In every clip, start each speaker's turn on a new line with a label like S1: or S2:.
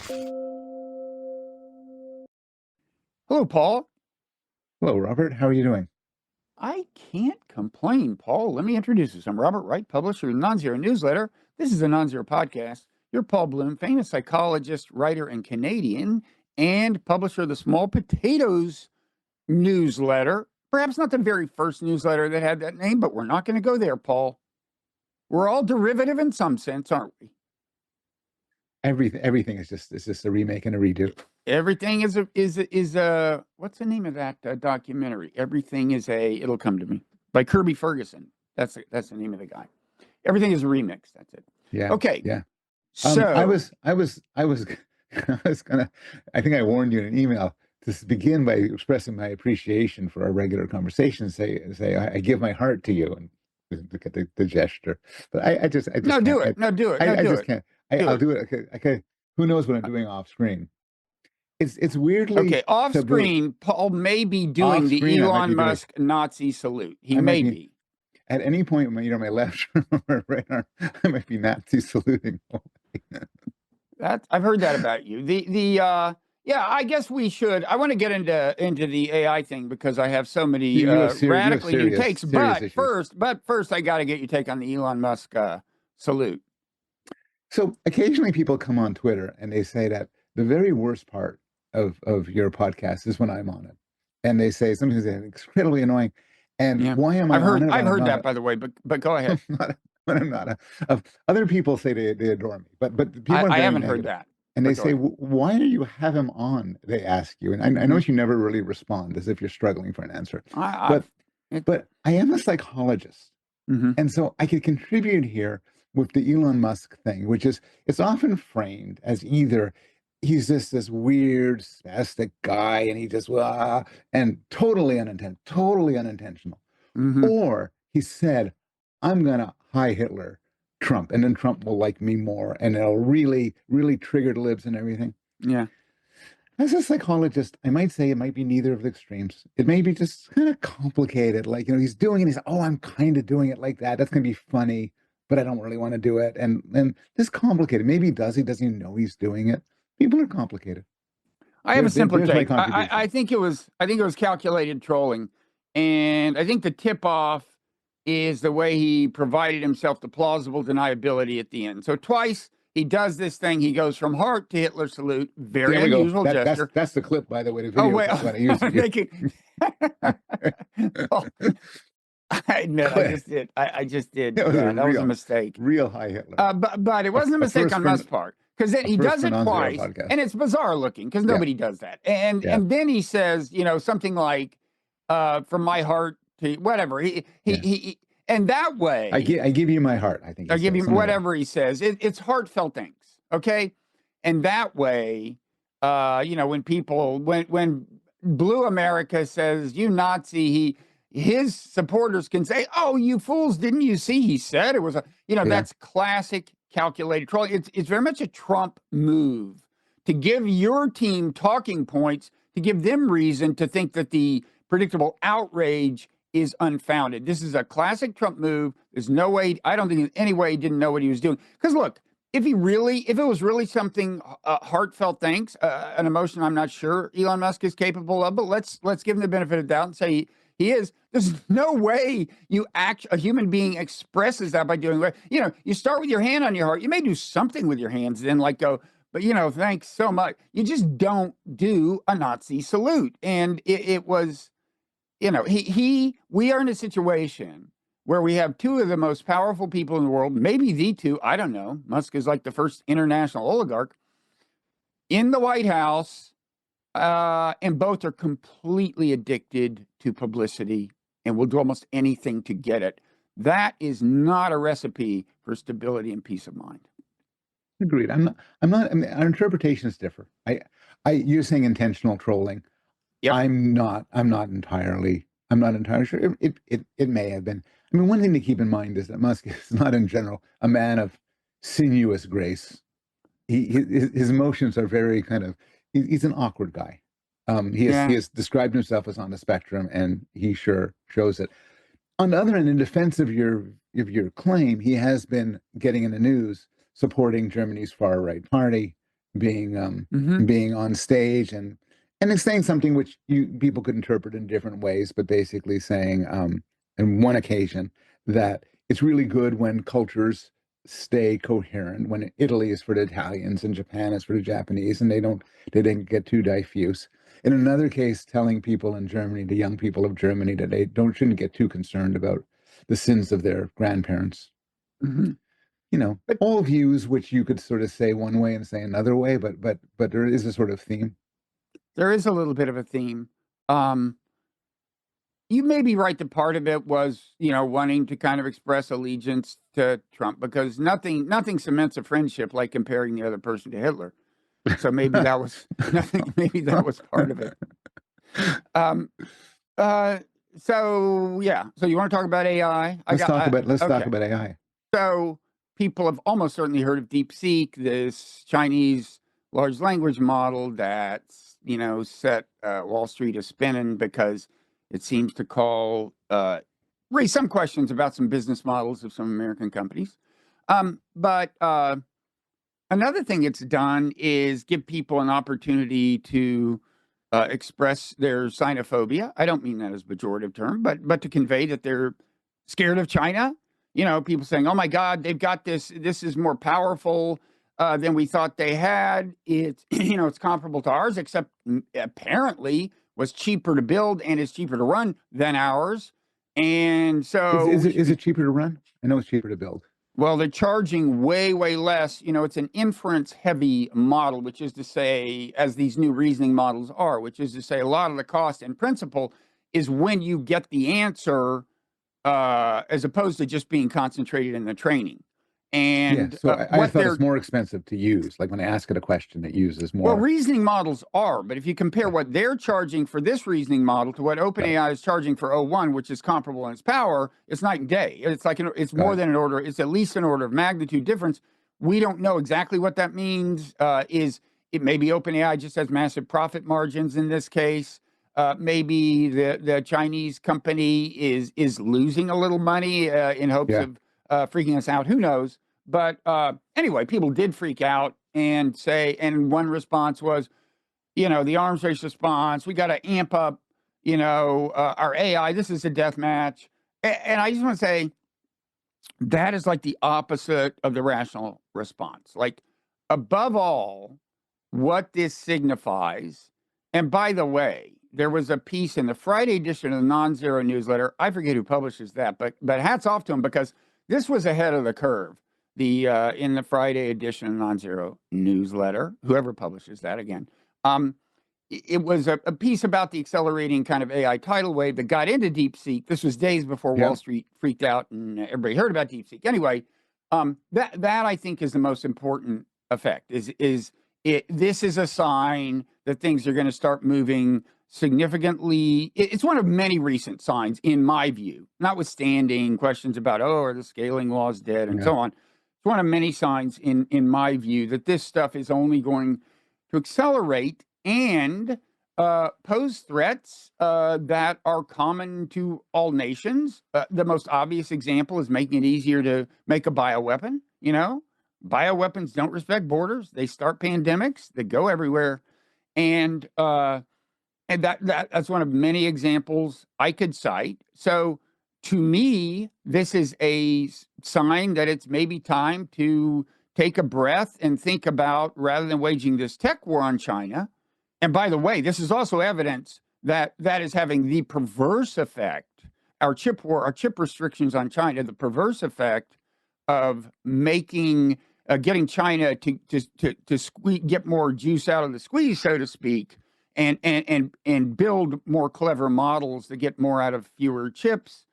S1: Hello, Paul.
S2: Hello, Robert. How are you doing?
S1: I can't complain, Paul. Let me introduce you. I'm Robert Wright, publisher of the Non-Zero newsletter. This is the Non-Zero podcast. You're Paul Bloom, famous psychologist, writer, and Canadian, and publisher of the Small Potatoes newsletter. Perhaps not the very first newsletter that had that name, but we're not going to go there, Paul. We're all derivative in some sense, aren't we?
S2: Everything is just a remake and a redo.
S1: Everything is a what's the name of that documentary? Everything is it'll come to me, by Kirby Ferguson. That's the name of the guy. Everything is a remix. That's it.
S2: Yeah.
S1: Okay.
S2: Yeah.
S1: So
S2: I was I was gonna. I think I warned you in an email to begin by expressing my appreciation for our regular conversation. Say I give my heart to you, and look at the gesture. But I just
S1: no,
S2: can't.
S1: do it. No, do it. No,
S2: I
S1: do
S2: just
S1: it.
S2: can't.
S1: Do
S2: I'll
S1: it.
S2: do it. Okay. Who knows what I'm doing off screen? It's weirdly
S1: Okay. Off
S2: taboo.
S1: screen, Paul may be doing
S2: Off
S1: the
S2: screen, I might
S1: Elon
S2: be doing.
S1: Musk Nazi salute. He
S2: I might
S1: may
S2: be.
S1: be.
S2: At any point, my left or right arm, I might be Nazi saluting.
S1: I've heard that about you. Yeah, I guess we should. I want to get into the AI thing because I have so many
S2: You have
S1: radically new takes.
S2: serious
S1: But
S2: issues.
S1: first, I got to get your take on the Elon Musk salute.
S2: So occasionally people come on Twitter and they say that the very worst part of your podcast is when I'm on it, and they say something that's incredibly annoying. And
S1: Yeah,
S2: why am I on it?
S1: I've heard that, by the way. But go ahead.
S2: I'm not. Other people say they adore me, but people are
S1: I
S2: very
S1: haven't heard
S2: negative.
S1: that.
S2: And they
S1: But go
S2: say,
S1: ahead.
S2: why do you have him on? They ask you, and I know you never really respond, as if you're struggling for an answer. But I am a psychologist, and so I could contribute here with the Elon Musk thing, which is it's often framed as either he's just this weird spastic guy, and he just and totally unintentional, or he said, I'm gonna hi Hitler Trump, and then Trump will like me more, and it'll really trigger the libs and everything.
S1: Yeah.
S2: As a psychologist, I might say it might be neither of the extremes. It may be just kind of complicated. Like, he's doing it. He's, oh, I'm kind of doing it like that. That's going to be funny, but I don't really want to do it. And just complicated. Maybe he does. He doesn't even know he's doing it. People are complicated.
S1: I have a simpler
S2: There's my
S1: take.
S2: contribution.
S1: I think it was calculated trolling, and I think the tip off is the way he provided himself the plausible deniability at the end. So twice he does this thing. He goes from heart to Hitler salute. Very unusual gesture.
S2: That's the clip, by the way. The video.
S1: Oh wait,
S2: I used
S1: I admit, I just did. I just did. That was a mistake.
S2: Real high Hitler.
S1: But it wasn't a mistake on Musk's part, because then he does it twice, and it's bizarre looking because nobody does that. And then he says, something like, "From my heart to whatever." He and that way,
S2: I give you my heart. I think
S1: I give you whatever he says. It's heartfelt things, okay? And that way, when people when Blue America says "you Nazi," his supporters can say, "Oh, you fools! Didn't you see? He said it was a." That's classic calculated trolling. It's very much a Trump move to give your team talking points, to give them reason to think that the predictable outrage is unfounded. This is a classic Trump move. There's no way. I don't think in any way he didn't know what he was doing. Because look, if it was really something heartfelt, thanks, an emotion I'm not sure Elon Musk is capable of, but let's give him the benefit of the doubt and say he is. There's no way a human being expresses that by doing what, you start with your hand on your heart. You may do something with your hands, then go, but thanks so much. You just don't do a Nazi salute. And it was, we are in a situation where we have two of the most powerful people in the world, maybe the two, I don't know. Musk is like the first international oligarch in the White House, and both are completely addicted to publicity and will do almost anything to get it. That is not a recipe for stability and peace of mind.
S2: Agreed. I'm not. I mean, our interpretations differ. You're saying intentional trolling.
S1: Yep.
S2: I'm not entirely sure. It may have been. I mean, one thing to keep in mind is that Musk is not in general a man of sinuous grace. His emotions are very kind of. He's an awkward guy. He has described himself as on the spectrum, and he sure shows it. On the other hand, in defense of your claim, he has been getting in the news supporting Germany's far right party, being on stage and it's saying something which people could interpret in different ways, but basically saying on one occasion that it's really good when cultures stay coherent, when Italy is for the Italians and Japan is for the Japanese, and they didn't get too diffuse. In another case, telling people in Germany, the young people of Germany, that they shouldn't get too concerned about the sins of their grandparents. All views which you could sort of say one way and say another way, but there is a sort of theme.
S1: There is a little bit of a theme. You may be right that part of it was, wanting to kind of express allegiance to Trump, because nothing cements a friendship like comparing the other person to Hitler. So maybe that was nothing. Maybe that was part of it. So yeah. So you want to talk about AI?
S2: Let's talk about AI.
S1: So people have almost certainly heard of DeepSeek, this Chinese large language model that's, set Wall Street a spinning because it seems to raise some questions about some business models of some American companies. But another thing it's done is give people an opportunity to express their xenophobia. I don't mean that as a pejorative term, but to convey that they're scared of China. People saying, "Oh my God, they've got this. This is more powerful than we thought they had. It's it's comparable to ours, except apparently was cheaper to build and is cheaper to run than ours." And so,
S2: is it cheaper to run? I know it's cheaper to build.
S1: Well, they're charging way, way less. It's an inference-heavy model, which is to say, as these new reasoning models are, which is to say, a lot of the cost and principle is when you get the answer, as opposed to just being concentrated in the training. And
S2: yeah, so I thought it's more expensive to use. Like when I ask it a question, it uses more.
S1: Well, reasoning models are, but if you compare what they're charging for this reasoning model to what OpenAI is charging for O1, which is comparable in its power, it's night and day. It's like it's more than an order. It's at least an order of magnitude difference. We don't know exactly what that means. Maybe OpenAI just has massive profit margins in this case. Maybe the Chinese company is losing a little money in hopes of freaking us out. Who knows? But anyway, people did freak out and one response was, the arms race response, we got to amp up, our AI. This is a death match. And I just want to say that is like the opposite of the rational response. Like, above all, what this signifies, and by the way, there was a piece in the Friday edition of the Non-Zero newsletter. I forget who publishes that, but hats off to him, because this was ahead of the curve. In the Friday edition of Non-Zero newsletter, whoever publishes that again, it was a piece about the accelerating kind of AI tidal wave that got into DeepSeek. This was days before Wall Street freaked out and everybody heard about DeepSeek. Anyway, that I think is the most important effect. This is a sign that things are going to start moving significantly. It's one of many recent signs, in my view, notwithstanding questions about, are the scaling laws dead and so on. It's one of many signs, in my view, that this stuff is only going to accelerate and pose threats that are common to all nations. The most obvious example is making it easier to make a bioweapon. Bioweapons don't respect borders. They start pandemics. They go everywhere. And that's one of many examples I could cite. So to me, this is a sign that it's maybe time to take a breath and think about, rather than waging this tech war on China. And by the way, this is also evidence that is having the perverse effect, our chip war, our chip restrictions on China, the perverse effect of making, getting China to get more juice out of the squeeze, so to speak, and build more clever models that get more out of fewer chips.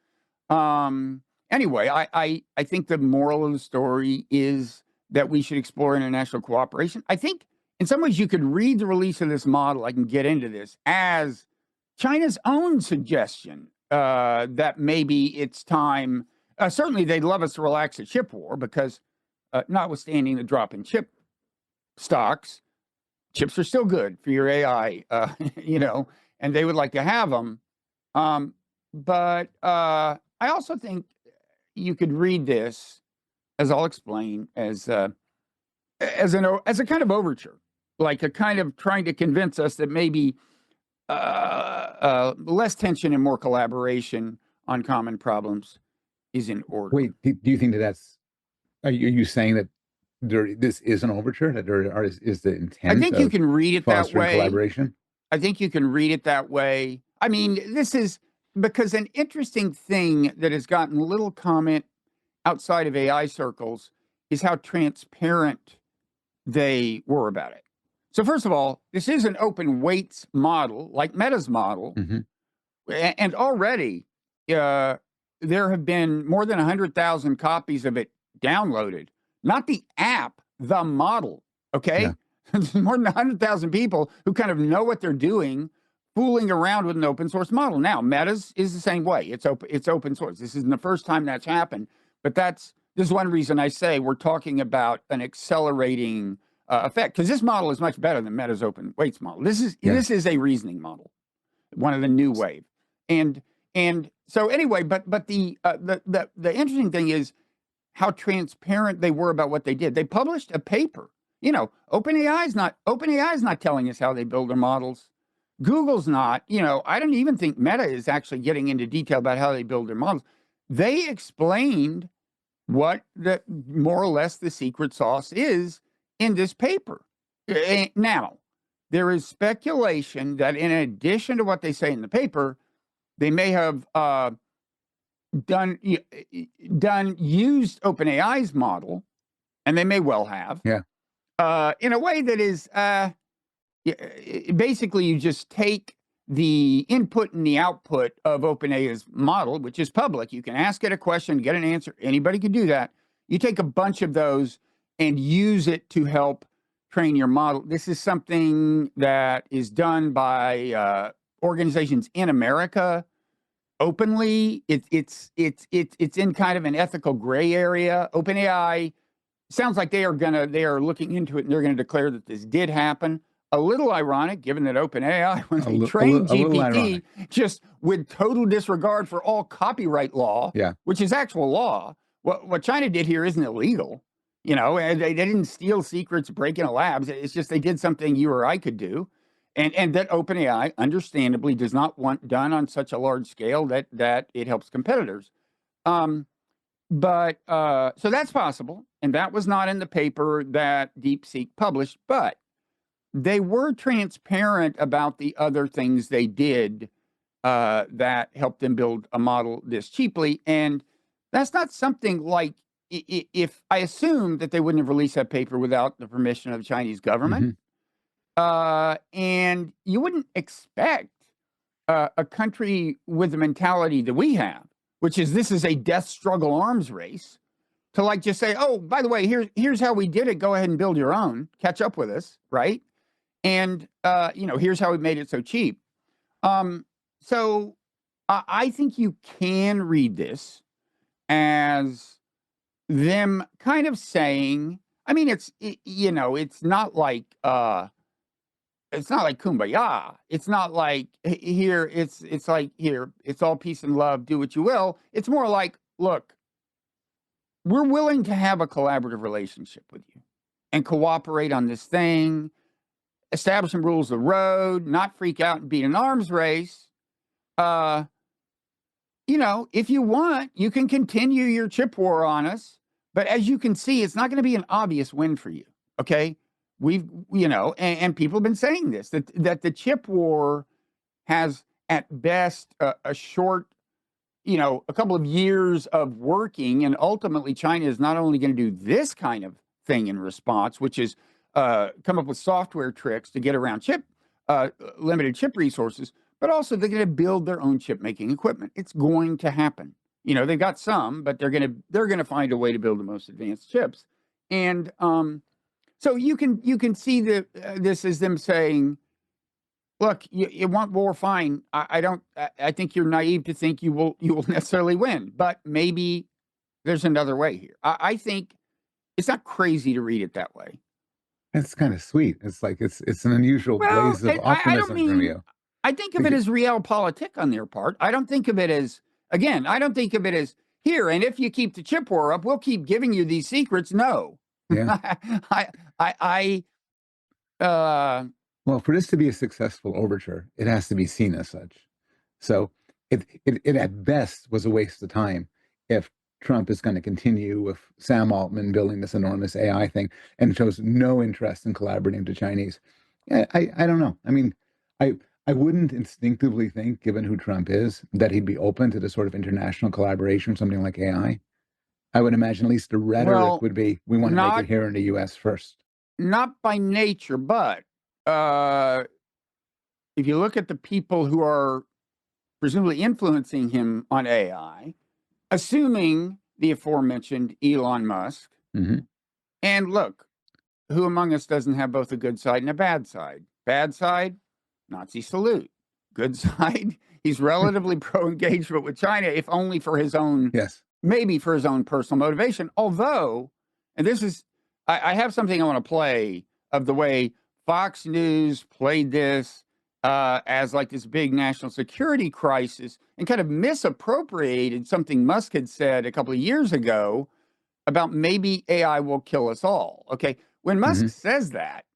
S1: Anyway, I think the moral of the story is that we should explore international cooperation. I think in some ways you could read the release of this model, I can get into this, as China's own suggestion that maybe it's time. Certainly they'd love us to relax the chip war, because notwithstanding the drop in chip stocks, chips are still good for your AI, and they would like to have them. But I also think you could read this, as I'll explain, as a kind of overture. like a kind of trying to convince us that maybe less tension and more collaboration on common problems is in order.
S2: Wait, do you think that are you saying that this is an overture, that is the intent
S1: I think you can read it that way.
S2: collaboration?
S1: I think you can read it that way. I mean, this is because an interesting thing that has gotten little comment outside of AI circles is how transparent they were about it. So first of all, this is an open weights model, like Meta's model, and already there have been more than 100,000 copies of it downloaded. Not the app, the model. Okay, more than 100,000 people who kind of know what they're doing, fooling around with an open source model. Now, Meta's is the same way. It's open source. This isn't the first time that's happened, but this is one reason I say we're talking about an accelerating effect, because this model is much better than Meta's open weights model. This is a reasoning model, one of the new wave, and so anyway, but the interesting thing is how transparent they were about what they did. They published a paper. You know, OpenAI is not telling us how they build their models. Google's not. You know, I don't even think Meta is actually getting into detail about how they build their models. They explained what more or less the secret sauce is in this paper. Now, there is speculation that in addition to what they say in the paper, they may have used OpenAI's model, and they may well have, in a way that is basically you just take the input and the output of OpenAI's model, which is public. You can ask it a question, get an answer. Anybody can do that. You take a bunch of those and use it to help train your model. This is something that is done by organizations in America openly. It's in kind of an ethical gray area. OpenAI sounds like they are looking into it, and they're going to declare that this did happen. A little ironic, given that OpenAI, when they trained GPT, just with total disregard for all copyright law, which is actual law. What China did here isn't illegal. You know, and they didn't steal secrets, break into labs. It's just they did something you or I could do. And that OpenAI, understandably, does not want done on such a large scale that it helps competitors. So that's possible. And that was not in the paper that DeepSeek published, but they were transparent about the other things they did that helped them build a model this cheaply. And that's not something like, if I assume that they wouldn't have released that paper without the permission of the Chinese government. And you wouldn't expect a country with the mentality that we have, which is this is a death struggle arms race, to like just say, oh, by the way, here's how we did it. Go ahead and build your own. Catch up with us, right? And here's how we made it so cheap. So I think you can read this as them kind of saying, I mean, it's not like kumbaya. It's not like here. It's like here. It's all peace and love. Do what you will. It's more like, look, we're willing to have a collaborative relationship with you and cooperate on this thing, establish some rules of the road, not freak out and beat an arms race. If you want, you can continue your chip war on us. But as you can see, it's not going to be an obvious win for you. Okay. And people have been saying this, that the chip war has at best a short, a couple of years of working. And ultimately, China is not only going to do this kind of thing in response, which is come up with software tricks to get around limited chip resources, but also they're going to build their own chip making equipment. It's going to happen. They've got some, but they're going to find a way to build the most advanced chips. And so you can see this as them saying, look, you want war, fine. I think you're naive to think you will necessarily win, but maybe there's another way here. I think it's not crazy to read it that way.
S2: It's kind of sweet. It's like it's an unusual blaze of optimism from you.
S1: I think of it as realpolitik on their part. I don't think of it as, again, here, and if you keep the chip war up, we'll keep giving you these secrets. No.
S2: Yeah. Well, for this to be a successful overture, it has to be seen as such. So it at best was a waste of time if Trump is going to continue with Sam Altman building this enormous AI thing and shows no interest in collaborating with the Chinese. I don't know. I mean, I wouldn't instinctively think, given who Trump is, that he'd be open to this sort of international collaboration, something like AI. I would imagine at least the rhetoric would be, we want to make it here in the US first.
S1: Not by nature, but if you look at the people who are presumably influencing him on AI, assuming the aforementioned Elon Musk, and look, who among us doesn't have both a good side and a bad side? Bad side, Nazi salute. Good side, he's relatively pro-engagement with China, if only for his own, maybe for his own personal motivation. Although, and this is, I have something I want to play of the way Fox News played this as like this big national security crisis and kind of misappropriated something Musk had said a couple of years ago about maybe AI will kill us all. Okay. When Musk says that,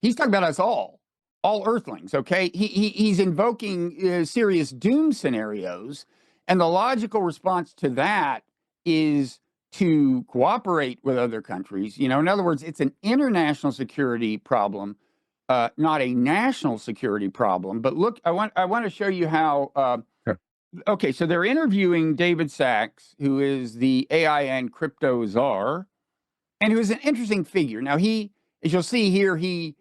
S1: he's talking about us all Earthlings. Okay. He's invoking serious doom scenarios. And the logical response to that is to cooperate with other countries. You know, in other words, it's an international security problem, not a national security problem. But look, I want to show you how. Okay, so they're interviewing David Sachs, who is the AI and crypto czar, and who is an interesting figure. Now, he, as you'll see here, he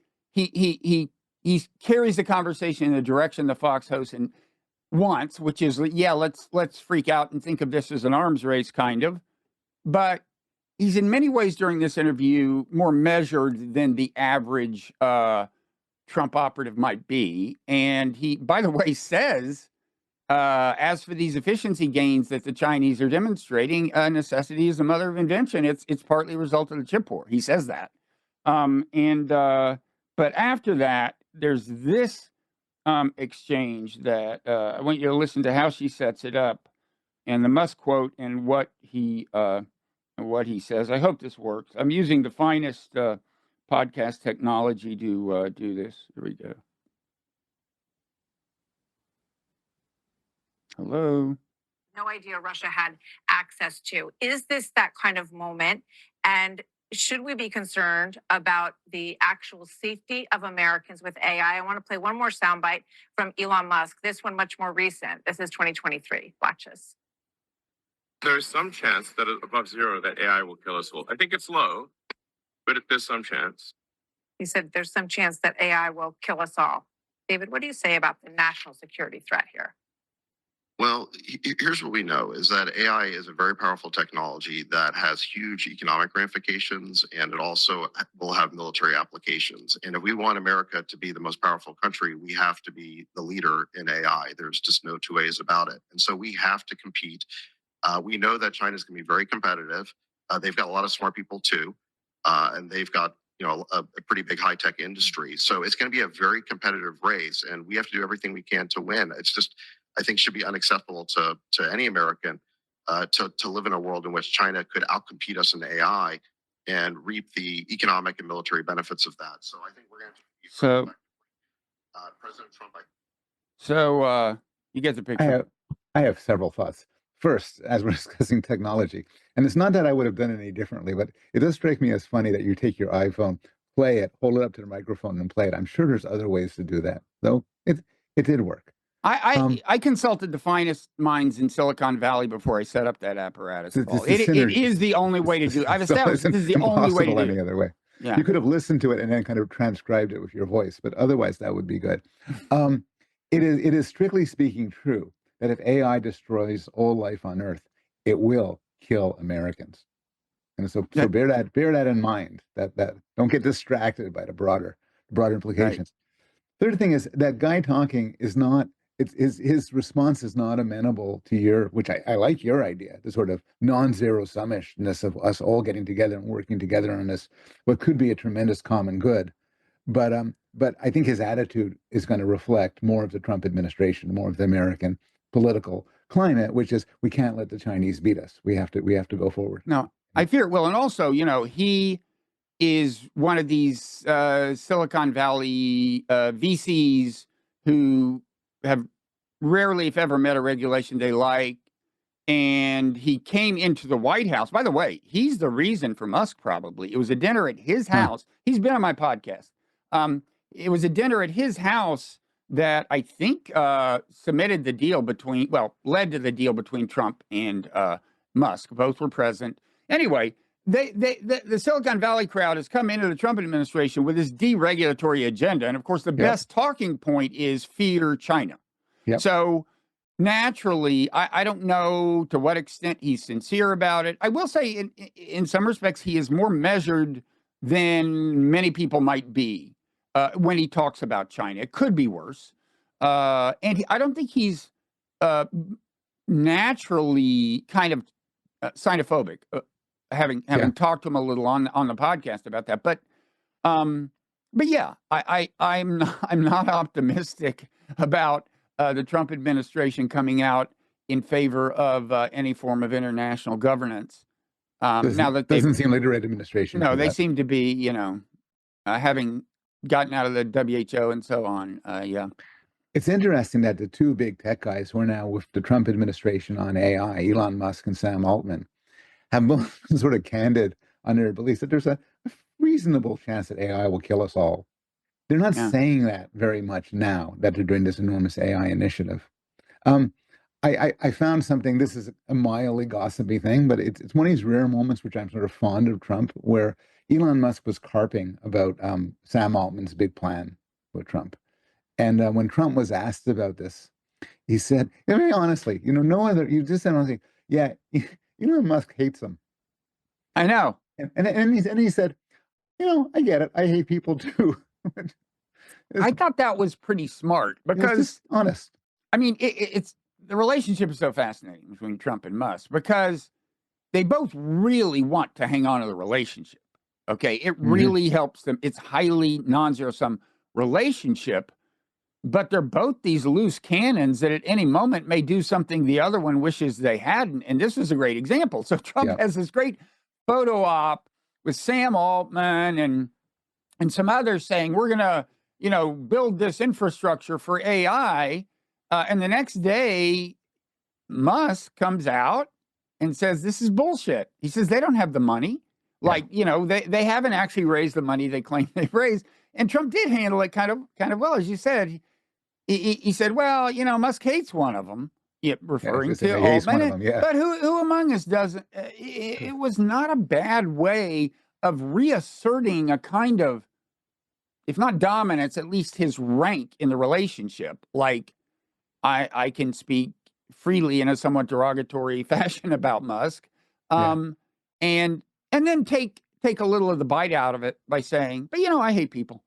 S1: carries the conversation in the direction the Fox host and wants, which is, yeah, let's freak out and think of this as an arms race, kind of. But he's in many ways during this interview more measured than the average Trump operative might be, and he, by the way, says. As for these efficiency gains that the Chinese are demonstrating, necessity is the mother of invention. It's partly a result of the chip war. He says that. But after that, there's this exchange that I want you to listen to how she sets it up, and the Musk quote and what he says. I hope this works. I'm using the finest podcast technology to do this. Here we go. Hello.
S3: No idea Russia had access to. Is this that kind of moment? And should we be concerned about the actual safety of Americans with AI? I want to play one more soundbite from Elon Musk. This one much more recent. This is 2023. Watch this.
S4: There's some chance that above zero that AI will kill us all. I think it's low, but there's some chance.
S3: He said there's some chance that AI will kill us all. David, what do you say about the national security threat here?
S5: Well, here's what we know is that AI is a very powerful technology that has huge economic ramifications, and it also will have military applications. And if we want America to be the most powerful country, we have to be the leader in AI. There's just no two ways about it. And so we have to compete. We know that China's going to be very competitive. They've got a lot of smart people too, and they've got a pretty big high-tech industry. So it's going to be a very competitive race, and we have to do everything we can to win. It's just, I think, should be unacceptable to any American to live in a world in which China could outcompete us in AI and reap the economic and military benefits of that. So I think we're going to have to President Trump.
S1: So you get the picture.
S2: I have several thoughts. First, as we're discussing technology, and it's not that I would have done it any differently, but it does strike me as funny that you take your iPhone, play it, hold it up to the microphone and play it. I'm sure there's other ways to do that, though it did work.
S1: I consulted the finest minds in Silicon Valley before I set up that apparatus. It is the only way to do it. I've established this is the only way to do it.
S2: Any other way.
S1: Yeah.
S2: You could have listened to it and then kind of transcribed it with your voice, but otherwise that would be good. It is strictly speaking true that if AI destroys all life on Earth, it will kill Americans. And so bear that in mind. That don't get distracted by the broader implications. Right. Third thing is that guy talking is not. His response is not amenable to your, which I like your idea, the sort of non-zero summishness of us all getting together and working together on this, what could be a tremendous common good. But I think his attitude is going to reflect more of the Trump administration, more of the American political climate, which is we can't let the Chinese beat us. We have to go forward.
S1: No, I fear it will. And also, he is one of these Silicon Valley VCs who have rarely, if ever, met a regulation they like. And he came into the White House. By the way, he's the reason for Musk, probably. It was a dinner at his house. He's been on my podcast. It was a dinner at his house that I think cemented the deal led to the deal between Trump and Musk. Both were present. Anyway, the Silicon Valley crowd has come into the Trump administration with this deregulatory agenda. And of course, the best talking point is fear China. So naturally, I don't know to what extent he's sincere about it. I will say in some respects, he is more measured than many people might be when he talks about China. It could be worse. And I don't think he's naturally kind of xenophobic, having talked to him a little on the podcast about that. But yeah, I'm not optimistic about the Trump administration coming out in favor of any form of international governance. Now that
S2: doesn't seem like the right administration.
S1: No, they seem to be, having gotten out of the WHO and so on. Yeah.
S2: It's interesting that the two big tech guys who are now with the Trump administration on AI, Elon Musk and Sam Altman, have both sort of candid on their beliefs that there's a reasonable chance that AI will kill us all. They're not saying that very much now that they're doing this enormous AI initiative. I found something, this is a mildly gossipy thing, but it's one of these rare moments which I'm sort of fond of Trump, where Elon Musk was carping about Sam Altman's big plan with Trump. And when Trump was asked about this, he said, very honestly, you just said honestly, yeah, Elon Musk hates him.
S1: I know.
S2: And he said, I get it. I hate people too.
S1: I thought that was pretty smart because
S2: just honest.
S1: I mean, it's the relationship is so fascinating between Trump and Musk because they both really want to hang on to the relationship. Okay, it really helps them. It's highly non-zero-sum relationship, but they're both these loose cannons that at any moment may do something the other one wishes they hadn't. And this is a great example. So Trump has this great photo op with Sam Altman and some others saying, we're going to, build this infrastructure for AI. And the next day, Musk comes out and says, this is bullshit. He says, they don't have the money. Like, they haven't actually raised the money they claim they've raised. And Trump did handle it kind of well, as you said. He said, well, Musk hates one of them, referring to Altman. But who among us doesn't? It was not a bad way of reasserting a kind of, if not dominance, at least his rank in the relationship. Like, I can speak freely in a somewhat derogatory fashion about Musk, and then take a little of the bite out of it by saying, but I hate people.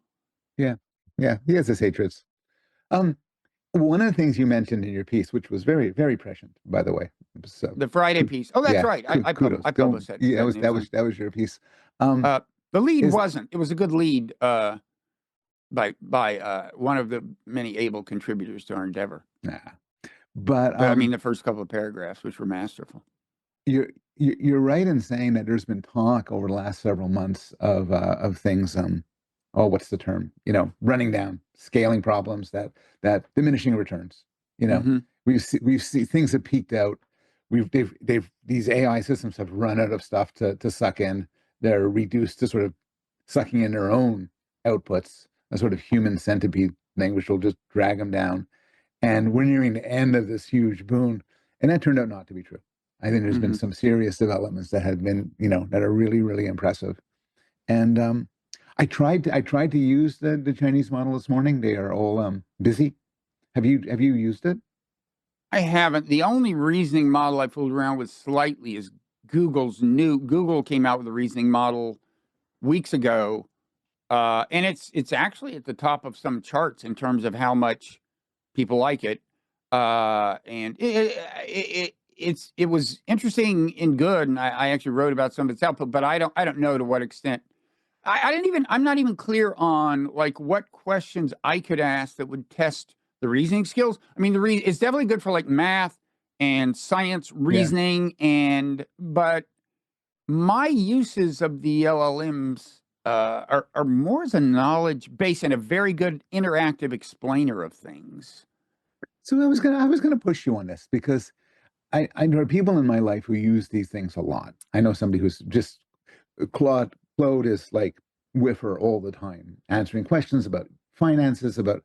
S2: Yeah, he has his hatreds. One of the things you mentioned in your piece, which was very, very prescient, by the way. So
S1: the Friday piece. Oh, that's right. I published that.
S2: Yeah, that was your piece.
S1: The lead wasn't. It was a good lead by one of the many able contributors to our endeavor.
S2: But
S1: I mean, the first couple of paragraphs, which were masterful.
S2: You're right in saying that there's been talk over the last several months of things. What's the term? Running down, scaling problems, that diminishing returns. We've seen things have peaked out. These AI systems have run out of stuff to suck in. They're reduced to sort of sucking in their own outputs, a sort of human centipede thing, which will just drag them down. And we're nearing the end of this huge boon, and that turned out not to be true. I think there's been some serious developments that have been, that are really, really impressive. And I tried to use the Chinese model this morning. They are all busy. Have you used it?
S1: I haven't. The only reasoning model I fooled around with slightly is Google came out with a reasoning model weeks ago, and it's actually at the top of some charts in terms of how much people like it, and it was interesting and good, and I actually wrote about some of its output, but I don't know to what extent. I'm not even clear on like what questions I could ask that would test the reasoning skills. I mean, it's definitely good for like math and science reasoning, but my uses of the LLMs are more as a knowledge base and a very good interactive explainer of things.
S2: So I was gonna push you on this because I know people in my life who use these things a lot. I know somebody who's just Claude is like with her all the time, answering questions about finances, about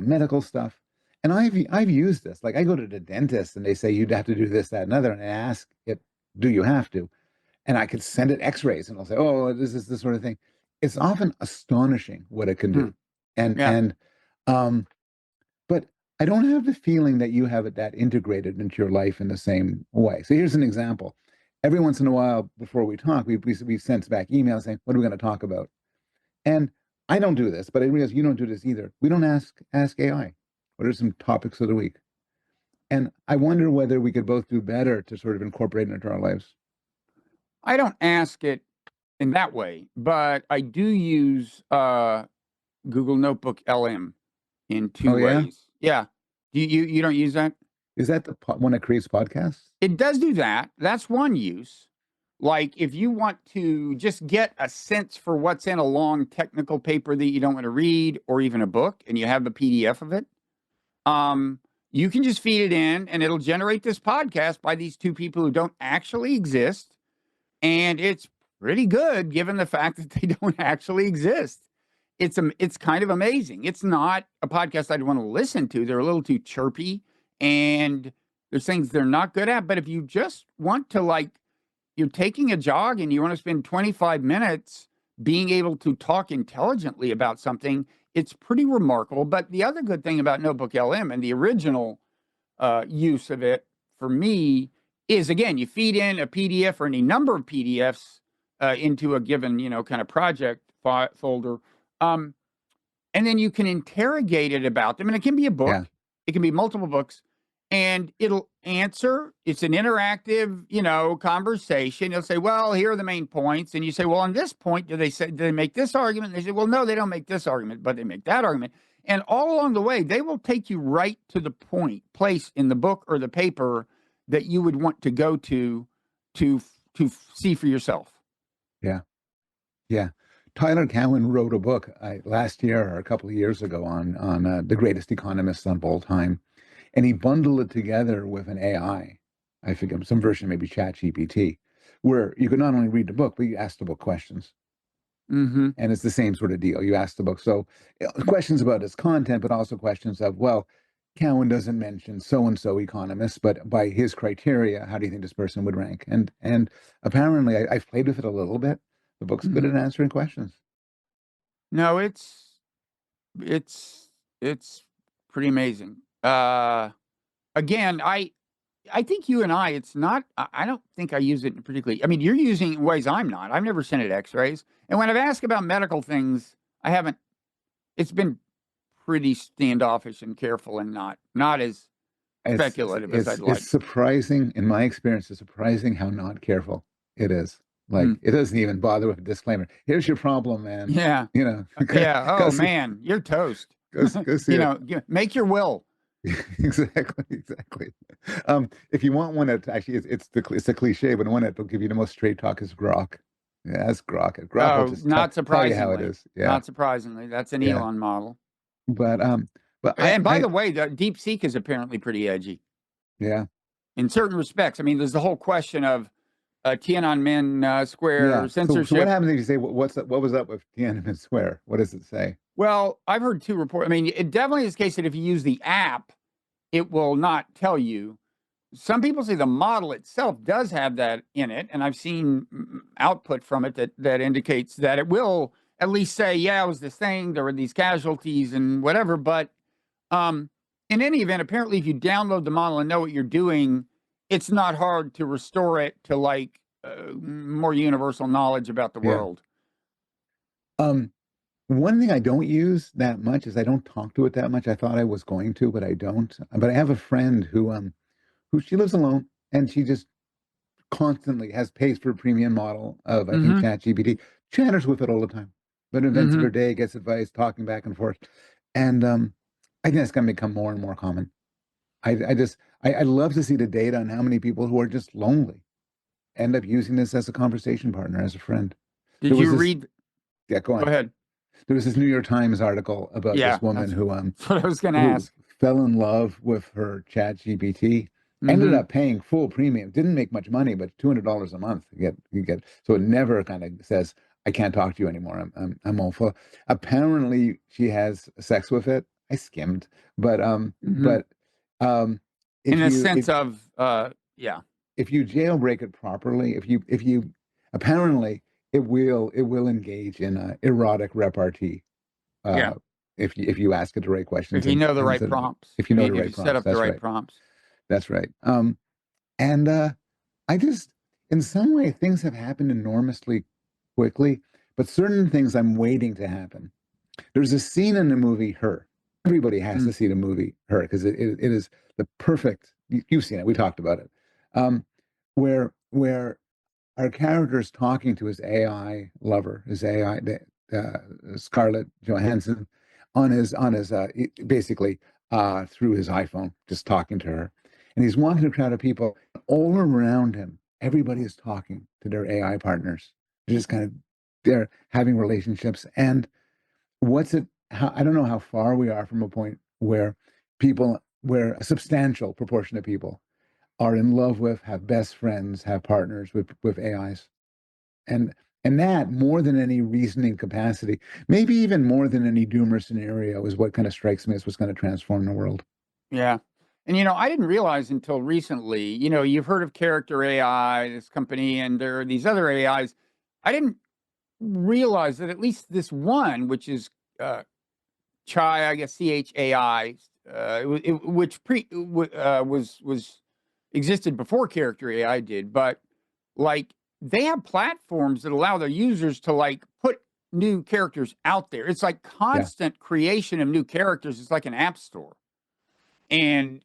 S2: medical stuff. And I've used this. Like I go to the dentist and they say you'd have to do this, that, and other, and I ask it, do you have to? And I could send it X-rays, and I'll say, oh, this is this sort of thing. It's often astonishing what it can do, and but I don't have the feeling that you have it that integrated into your life in the same way. So here's an example. Every once in a while, before we talk, we sent back emails saying, "What are we going to talk about?" And I don't do this, but I realize you don't do this either. We don't ask AI, what are some topics of the week? And I wonder whether we could both do better to sort of incorporate it into our lives.
S1: I don't ask it in that way, but I do use Google Notebook LM in two ways. Yeah. You don't use that?
S2: Is that the one that creates podcasts?
S1: It does do that. That's one use. Like if you want to just get a sense for what's in a long technical paper that you don't want to read, or even a book, and you have the PDF of it, you can just feed it in and it'll generate this podcast by these two people who don't actually exist. And it's pretty good given the fact that they don't actually exist. It's kind of amazing. It's not a podcast I'd want to listen to. They're a little too chirpy and there's things they're not good at. But if you just want to, like, you're taking a jog and you want to spend 25 minutes being able to talk intelligently about something, it's pretty remarkable. But the other good thing about Notebook LM and the original use of it for me is, again, you feed in a PDF or any number of PDFs into a given, kind of project folder. And then you can interrogate it about them. And it can be a book.
S2: Yeah.
S1: It can be multiple books. And it'll answer. It's an interactive, conversation. It'll say, well, here are the main points. And you say, well, on this point, do they make this argument? And they say, well, no, they don't make this argument, but they make that argument. And all along the way, they will take you right to the place in the book or the paper that you would want to go to see for yourself.
S2: Yeah. Yeah. Tyler Cowen wrote a book last year or a couple of years ago on the greatest economists of all time. And he bundled it together with an AI. I forget, some version, maybe ChatGPT, where you could not only read the book, but you ask the book questions.
S1: Mm-hmm.
S2: And it's the same sort of deal. You ask the book. So questions about its content, but also questions of, well, Cowen doesn't mention so-and-so economists, but by his criteria, how do you think this person would rank? And apparently I've played with it a little bit. The book's good at answering questions.
S1: No, it's pretty amazing. Again, I think you and it's not, I don't think I use it particularly. I mean, you're using it in ways I'm not. I've never sent it X-rays. And when I've asked about medical things, it's been pretty standoffish and careful and not as speculative as I'd like.
S2: It's surprising, in my experience, it's surprising how not careful it is. Like, it doesn't even bother with a disclaimer. Here's your problem, man.
S1: Yeah. Yeah. Oh, man, you're toast.
S2: Go see it.
S1: Make your will.
S2: Exactly. If you want one that actually it's a cliche, but one that will give you the most straight talk is Grok. Yeah, that's Grok. Grok will just
S1: not surprisingly,
S2: tell you how it is. Yeah.
S1: Not surprisingly, that's an Elon model.
S2: But
S1: and by the way, the DeepSeek is apparently pretty edgy.
S2: Yeah.
S1: In certain respects, I mean, there's the whole question of Tiananmen Square censorship.
S2: So what happens if you say, what was up with Tiananmen Square? What does it say?
S1: Well, I've heard two reports. I mean, it definitely is the case that if you use the app, it will not tell you. Some people say the model itself does have that in it, and I've seen output from it that indicates that it will at least say, yeah, it was this thing, there were these casualties and whatever. But in any event, apparently if you download the model and know what you're doing, it's not hard to restore it to like more universal knowledge about the world.
S2: One thing I don't use that much is I don't talk to it that much. I thought I was going to, but I don't. But I have a friend who she lives alone, and she just constantly pays for a premium model of, I think, ChatGPT, chatters with it all the time. But events of her day, gets advice, talking back and forth. And I think that's going to become more and more common. I love to see the data on how many people who are just lonely end up using this as a conversation partner, as a friend.
S1: Did you read
S2: Yeah, go on.
S1: Go ahead.
S2: There was this New York Times article about this woman who
S1: that's what I was going to ask.
S2: Fell in love with her chat GPT, ended up paying full premium, didn't make much money, but $200 a month you get. So it never kind of says, I can't talk to you anymore. I'm all full. Apparently she has sex with it. I skimmed, but if
S1: in a sense of
S2: if you jailbreak it properly, if you apparently it will engage in erotic repartee. If you ask it the right questions,
S1: if you know the right prompts,
S2: if you know the right prompts,
S1: set up the right prompts.
S2: That's right. And I just, in some way, things have happened enormously quickly, but certain things I'm waiting to happen. There's a scene in the movie Her. Everybody has to see the movie Her because it is the perfect. You've seen it. We talked about it. Where our character is talking to his AI lover, his AI Scarlett Johansson, on his basically through his iPhone, just talking to her, and he's walking a crowd of people all around him. Everybody is talking to their AI partners. They're just kind of they're having relationships. And I don't know how far we are from a point where a substantial proportion of people are in love with, have best friends, have partners with AIs. And that, more than any reasoning capacity, maybe even more than any doomer scenario, is what kind of strikes me as what's going to transform the world.
S1: Yeah. And, I didn't realize until recently, you've heard of Character AI, this company, and there are these other AIs. I didn't realize that at least this one, which is Chai, I guess, CHAI, which was existed before Character AI did, but like they have platforms that allow their users to like put new characters out there. It's like constant creation of new characters. It's like an app store. And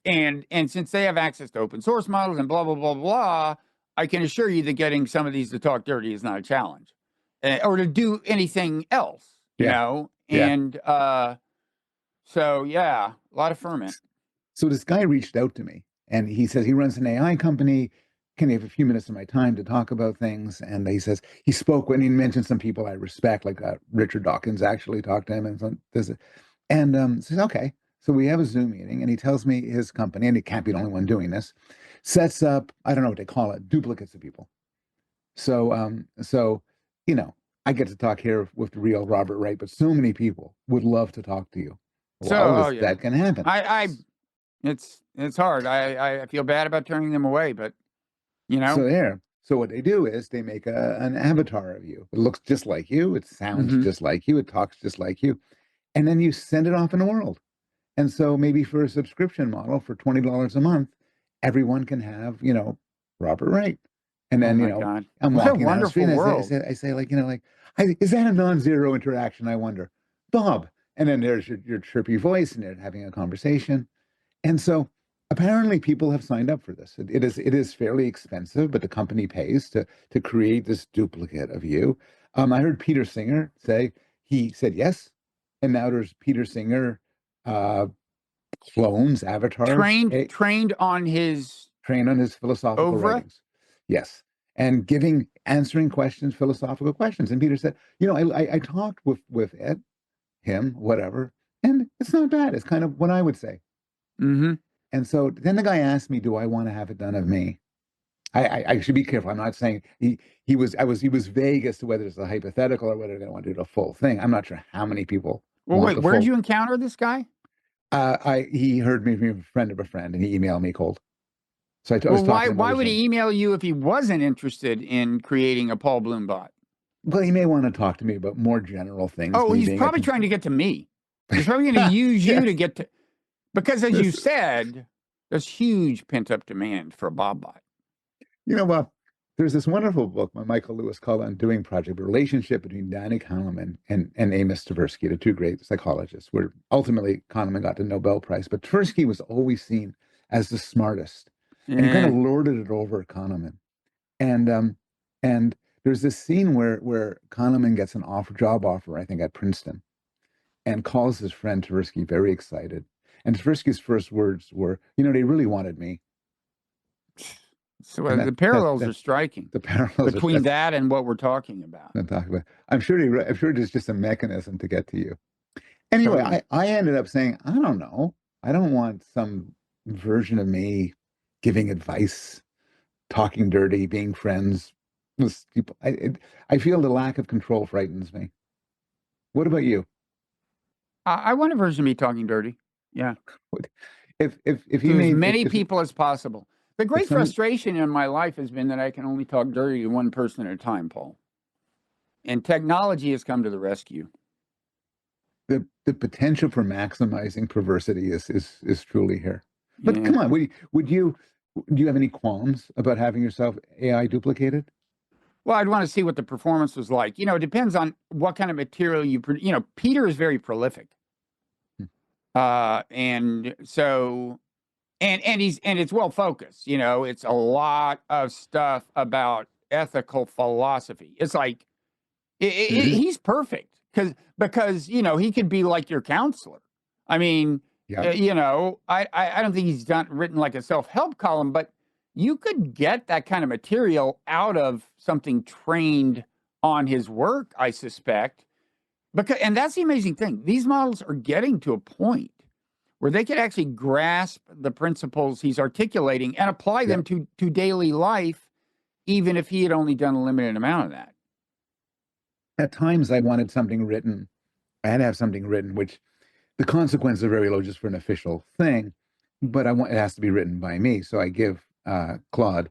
S1: since they have access to open source models and blah, blah, blah, blah, I can assure you that getting some of these to talk dirty is not a challenge or to do anything else, you know? And so, a lot of ferment.
S2: So this guy reached out to me and he says he runs an AI company. Can he have a few minutes of my time to talk about things? And he says he spoke when he mentioned some people I respect, like Richard Dawkins actually talked to him and says, okay. So we have a Zoom meeting and he tells me his company, and he can't be the only one doing this, sets up, I don't know what they call it, duplicates of people. So, I get to talk here with the real Robert Wright, but so many people would love to talk to you. Well, that can happen.
S1: It's hard. I feel bad about turning them away, but
S2: So what they do is they make an avatar of you. It looks just like you. It sounds just like you. It talks just like you. And then you send it off in the world. And so maybe for a subscription model for $20 a month, everyone can have, Robert Wright. And then, I'm walking down the street and I say is that a non-zero interaction? I wonder, Bob. And then there's your chirpy voice and they're having a conversation. And so apparently people have signed up for this. It is fairly expensive, but the company pays to create this duplicate of you. I heard Peter Singer say, he said yes. And now there's Peter Singer clones, avatars.
S1: Trained on his
S2: philosophical writings. Yes. And answering questions, philosophical questions. And Peter said, I talked with him, whatever, and it's not bad. It's kind of what I would say. And so then the guy asked me, do I want to have it done of me? I should be careful. I'm not saying he was vague as to whether it's a hypothetical or whether they want to do the full thing. I'm not sure how many people.
S1: Well, wait, where did you encounter this guy?
S2: He heard me from a friend of a friend, and he emailed me cold. So
S1: why would he email you if he wasn't interested in creating a Paul Bloom bot?
S2: Well, he may want to talk to me about more general things.
S1: Oh, he's probably trying to get to me. He's probably going to use you to get to, because as you said, there's huge pent up demand for a Bob bot.
S2: Bob, there's this wonderful book by Michael Lewis called Undoing Project, the relationship between Danny Kahneman and Amos Tversky, the two great psychologists, where ultimately Kahneman got the Nobel Prize. But Tversky was always seen as the smartest. And he kind of lorded it over Kahneman. And there's this scene where Kahneman gets an job offer, I think, at Princeton, and calls his friend Tversky very excited. And Tversky's first words were, they really wanted me.
S1: So the parallels are striking.
S2: The parallels
S1: between that and what we're talking about.
S2: I'm sure there's just a mechanism to get to you. Anyway, totally. I ended up saying, I don't know. I don't want some version of me giving advice, talking dirty, being friends with people. I feel the lack of control frightens me. What about you?
S1: I want a version of me talking dirty. Yeah.
S2: If you
S1: to as many people as possible. The great frustration in my life has been that I can only talk dirty to one person at a time, Paul. And technology has come to the rescue.
S2: The potential for maximizing perversity is truly here. But come on, do you have any qualms about having yourself AI duplicated?
S1: Well, I'd want to see what the performance was like. It depends on what kind of material you produce. Peter is very prolific. And so and it's well focused, it's a lot of stuff about ethical philosophy. It's like he's perfect because he could be like your counselor. I mean, I don't think he's written like a self-help column, but you could get that kind of material out of something trained on his work, I suspect. And that's the amazing thing. These models are getting to a point where they could actually grasp the principles he's articulating and apply them to daily life, even if he had only done a limited amount of that.
S2: At times I wanted something written. I had to have something written, which the consequences are very low just for an official thing, but it has to be written by me. So I give Claude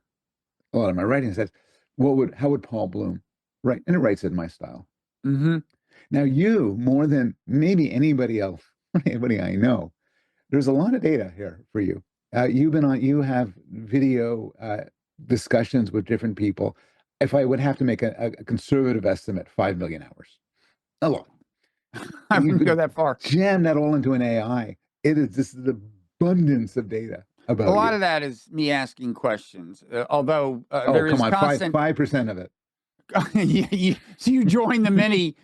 S2: a lot of my writing and says, how would Paul Bloom write? And it writes it in my style.
S1: Mm-hmm.
S2: Now you, more than maybe anybody else, anybody I know, there's a lot of data here for you. You have video discussions with different people. If I would have to make a conservative estimate, 5 million hours. A lot.
S1: I wouldn't go that far.
S2: Jam that all into an AI. It is just the abundance of data about
S1: a lot of that is me asking questions, although there is
S2: come on,
S1: constant
S2: 5% of it.
S1: So you join the many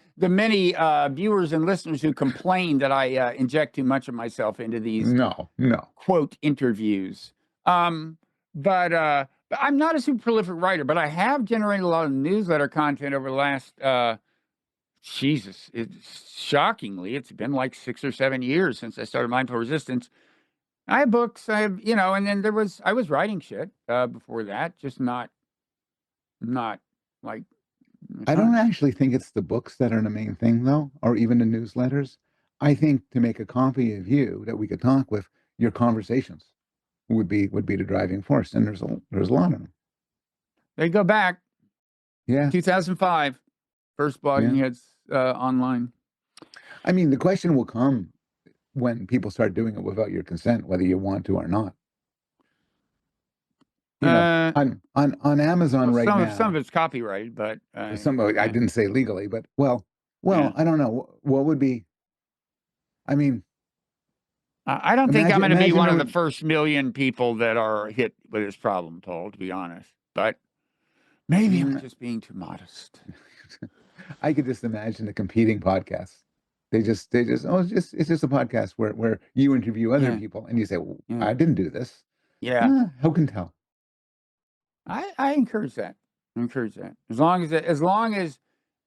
S1: viewers and listeners who complain that I inject too much of myself into these quote interviews. But I'm not a super prolific writer, but I have generated a lot of newsletter content over the last shockingly, it's been like 6 or 7 years since I started Mindful Resistance. I have books, and then I was writing shit before that, just not like.
S2: I don't actually think it's the books that are the main thing, though, or even the newsletters. I think to make a copy of you that we could talk with, your conversations would be the driving force, and there's a lot of them.
S1: They go back.
S2: Yeah.
S1: 2005, first blogging heads online.
S2: I mean, the question will come when people start doing it without your consent, whether you want to or not. On Amazon now.
S1: Some of it's copyrighted, but
S2: some of it, I didn't say legally, but I don't know what would be. I mean,
S1: I don't think I'm going to be one of the first million people that are hit with this problem, Paul, to be honest. But maybe I'm just being too modest.
S2: I could just imagine the competing podcasts. They just it's just a podcast where you interview other people and you say, well, I didn't do this.
S1: Yeah.
S2: Who can tell?
S1: I encourage that. As long as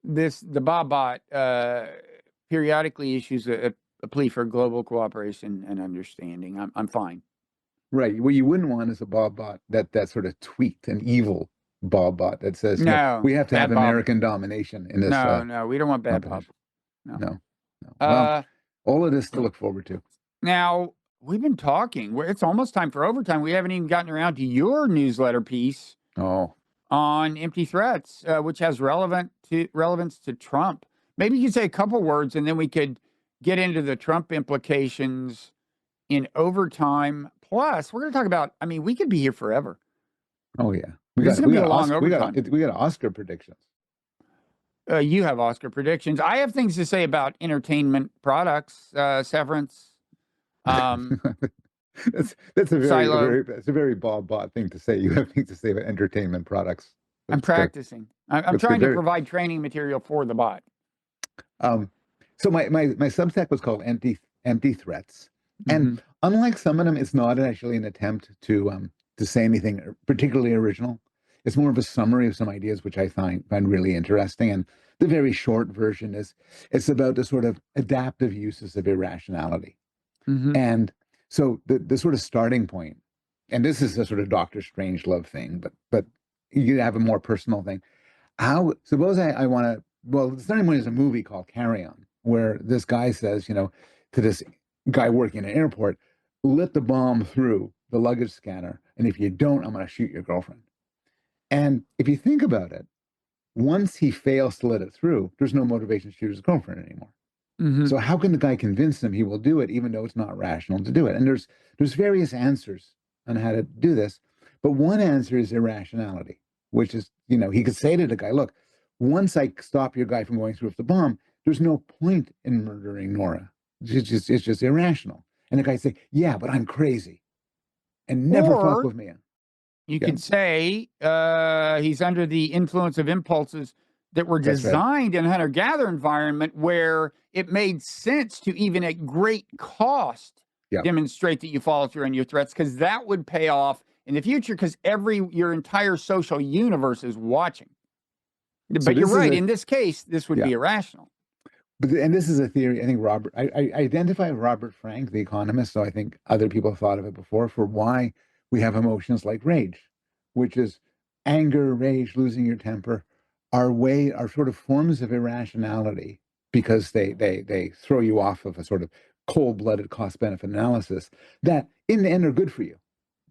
S1: the Bob-bot periodically issues a plea for global cooperation and understanding, I'm fine.
S2: Right. What you wouldn't want is a Bob-bot that sort of tweaked, an evil Bob-bot that says, no, we have to have American domination in this.
S1: No, we don't want bad Bob.
S2: No. Well, all of this to look forward to.
S1: Now, we've been talking. It's almost time for overtime. We haven't even gotten around to your newsletter piece on empty threats, which has relevance to Trump. Maybe you could say a couple words, and then we could get into the Trump implications in overtime. Plus, we're going to talk about, we could be here forever.
S2: Oh, yeah.
S1: We got
S2: Oscar predictions.
S1: You have Oscar predictions. I have things to say about entertainment products, Severance.
S2: That's a very Bob-bot thing to say. You have things to say about entertainment products.
S1: I'm practicing. I'm trying to provide training material for the bot.
S2: So my Substack was called Empty Threats, and unlike some of them, it's not actually an attempt to to say anything particularly original. It's more of a summary of some ideas which I find really interesting. And the very short version is it's about the sort of adaptive uses of irrationality. And so the sort of starting point, and this is a sort of Dr. Strangelove thing, but you have a more personal thing. Suppose I want to, well, the starting point is a movie called Carry On, where this guy says, to this guy working in an airport, let the bomb through the luggage scanner, and if you don't, I'm going to shoot your girlfriend. And if you think about it, once he fails to let it through, there's no motivation to shoot his girlfriend anymore. So how can the guy convince him he will do it, even though it's not rational to do it? And there's various answers on how to do this, but one answer is irrationality, which is, he could say to the guy, look, once I stop your guy from going through with the bomb, there's no point in murdering Nora. It's just irrational. And the guy say, yeah, but I'm crazy, and never fuck with me.
S1: You could say he's under the influence of impulses that were designed in a hunter-gatherer environment where it made sense to, even at great cost, demonstrate that you follow through on your threats, because that would pay off in the future, because your entire social universe is watching. But you're right. In this case, this would be irrational.
S2: And this is a theory, I think I identify Robert Frank, the economist, so I think other people have thought of it before, for why we have emotions like rage, which is anger, rage, losing your temper, are sort of forms of irrationality, because they throw you off of a sort of cold-blooded cost-benefit analysis that in the end are good for you.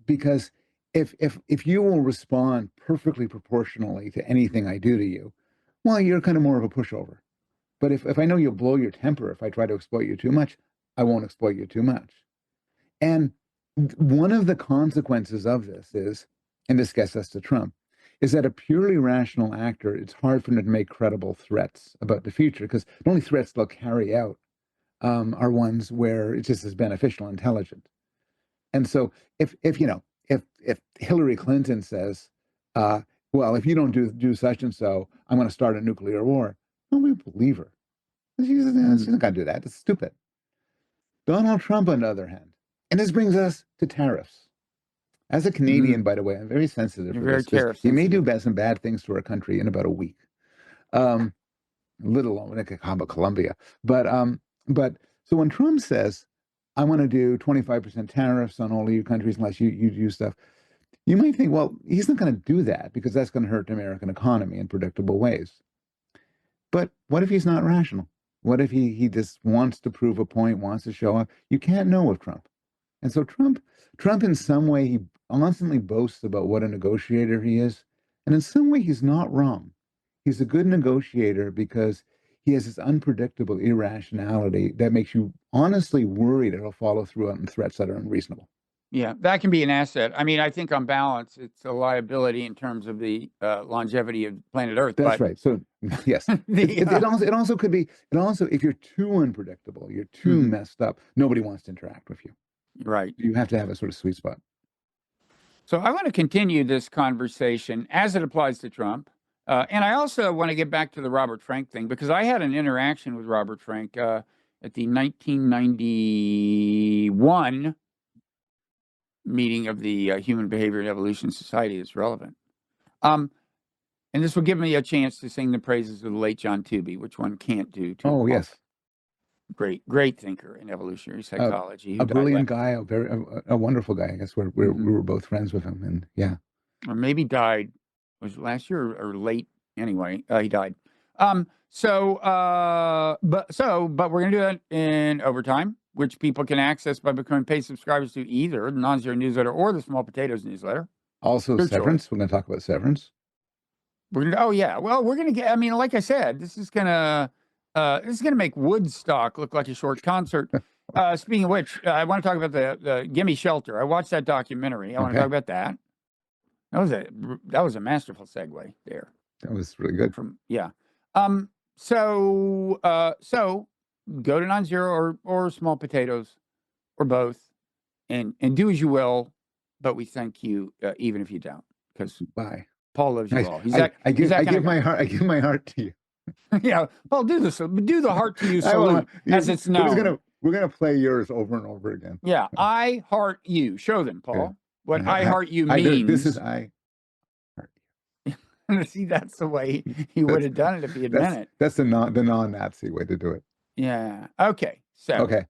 S2: Because if you will respond perfectly proportionally to anything I do to you, well, you're kind of more of a pushover. But if I know you'll blow your temper if I try to exploit you too much, I won't exploit you too much. And one of the consequences of this is, and this gets us to Trump, is that a purely rational actor, it's hard for them to make credible threats about the future, because the only threats they'll carry out are ones where it's just as beneficial and intelligent. And so if Hillary Clinton says, well, if you don't do such and so, I'm going to start a nuclear war, nobody will believe her. She's not going to do that. It's stupid. Donald Trump, on the other hand, and this brings us to tariffs. As a Canadian, by the way, I'm very sensitive for this. He may do some bad things to our country in about a week. Little alone, like Colombia. But so when Trump says, I want to do 25% tariffs on all of you countries unless you do stuff, you might think, well, he's not going to do that because that's going to hurt the American economy in predictable ways. But what if he's not rational? What if he just wants to prove a point, wants to show up? You can't know with Trump. And so Trump in some way, he constantly boasts about what a negotiator he is. And in some way, he's not wrong. He's a good negotiator because he has this unpredictable irrationality that makes you honestly worried it'll follow through on threats that are unreasonable.
S1: Yeah, that can be an asset. I mean, I think on balance, it's a liability in terms of the longevity of planet Earth.
S2: That's right. So yes, it also could be. It also, if you're too unpredictable, you're too messed up, nobody wants to interact with you.
S1: Right.
S2: You have to have a sort of sweet spot.
S1: So I want to continue this conversation as it applies to Trump. And I also want to get back to the Robert Frank thing, because I had an interaction with Robert Frank at the 1991 meeting of the Human Behavior and Evolution Society. That's relevant. And this will give me a chance to sing the praises of the late John Tooby, which one can't do.
S2: Oh, yes.
S1: Great thinker in evolutionary psychology.
S2: A brilliant guy, a wonderful guy. I guess we were both friends with him, and yeah.
S1: Or maybe died, was it last year or late? Anyway, he died. But we're gonna do that in overtime, which people can access by becoming paid subscribers to either the Non-Zero newsletter or the Small Potatoes newsletter.
S2: Also, Severance. We're gonna talk about Severance.
S1: Oh yeah. Well, we're gonna get. I mean, like I said, this is gonna make Woodstock look like a short concert. Speaking of which, I want to talk about the Gimme Shelter. I watched that documentary. I want to talk about that. That was a masterful segue there.
S2: That was really good.
S1: So go to Non-Zero or Small Potatoes or both, and do as you will. But we thank you, even if you don't, because
S2: bye.
S1: Paul loves you all.
S2: I give my heart to you.
S1: Yeah, Paul, do the heart to you salute as it's known.
S2: We're gonna play yours over and over again.
S1: Yeah, I heart you. Show them, Paul. What I heart you means.
S2: This is I heart
S1: you. See, that's the way he would have done it if he had meant it.
S2: That's the non-Nazi way to do it.
S1: Yeah. Okay. So.
S2: Okay.